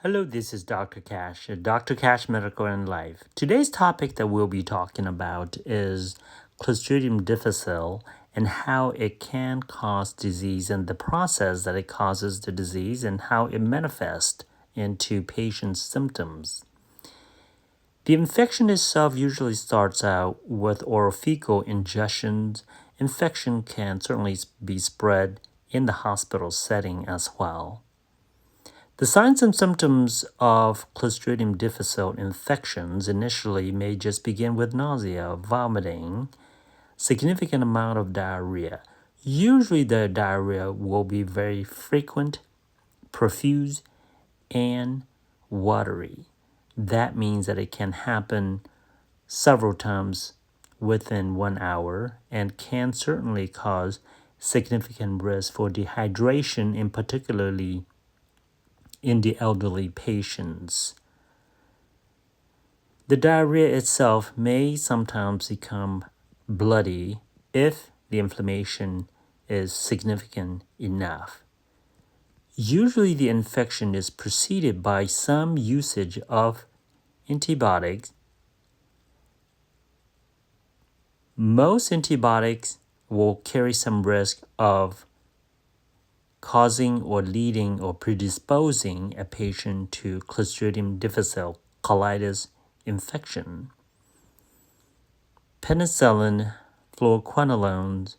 Hello, this is Dr. Cash, Dr. Cash Medical and Life. Today's topic that we'll be talking about is Clostridium Difficile and how it can cause disease and the process that it causes the disease and how it manifests into patients' symptoms. The infection itself usually starts out with orophycal ingestions. Infection can certainly be spread in the hospital setting as well. The signs and symptoms of Clostridium difficile infections initially may just begin with nausea, vomiting, significant amount of diarrhea. Usually the diarrhea will be very frequent, profuse, and watery. That means that it can happen several times within 1 hour and can certainly cause significant risk for dehydration, in particularly in the elderly patients. The diarrhea itself may sometimes become bloody if the inflammation is significant enough. Usually the infection is preceded by some usage of antibiotics. Most antibiotics will carry some risk of causing or leading or predisposing a patient to Clostridium difficile colitis infection. Penicillin, fluoroquinolones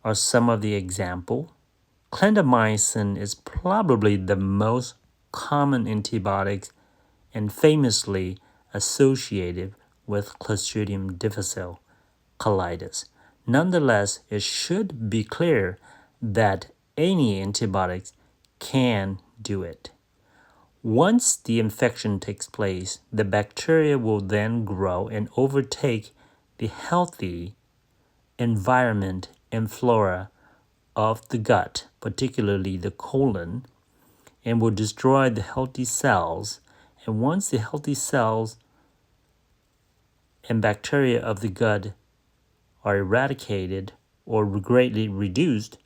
are some of the example. Clindamycin is probably the most common antibiotic and famously associated with Clostridium difficile colitis. Nonetheless, it should be clear that any antibiotics can do it. Once the infection takes place, the bacteria will then grow and overtake the healthy environment and flora of the gut, particularly the colon, and will destroy the healthy cells. And once the healthy cells and bacteria of the gut are eradicated or greatly reduced,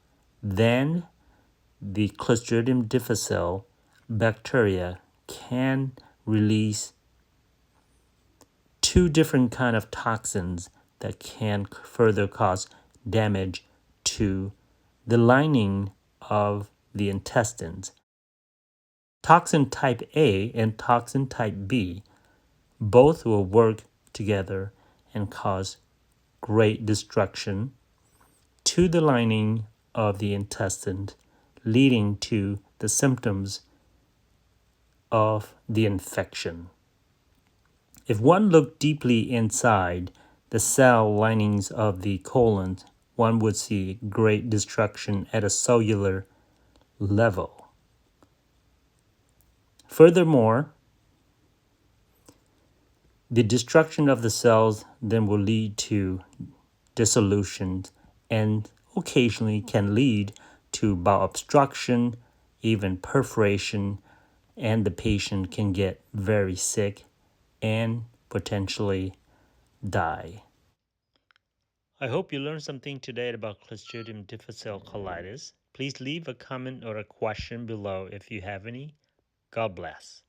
then the Clostridium difficile bacteria can release two different kind of toxins that can further cause damage to the lining of the intestines. Toxin type A and toxin type B both will work together and cause great destruction to the lining of the intestine, leading to the symptoms of the infection. If one looked deeply inside the cell linings of the colon, one would see great destruction at a cellular level. Furthermore, the destruction of the cells then will lead to dissolution and occasionally can lead to bowel obstruction, even perforation, and the patient can get very sick and potentially die. I hope you learned something today about Clostridium difficile colitis. Please leave a comment or a question below if you have any. God bless.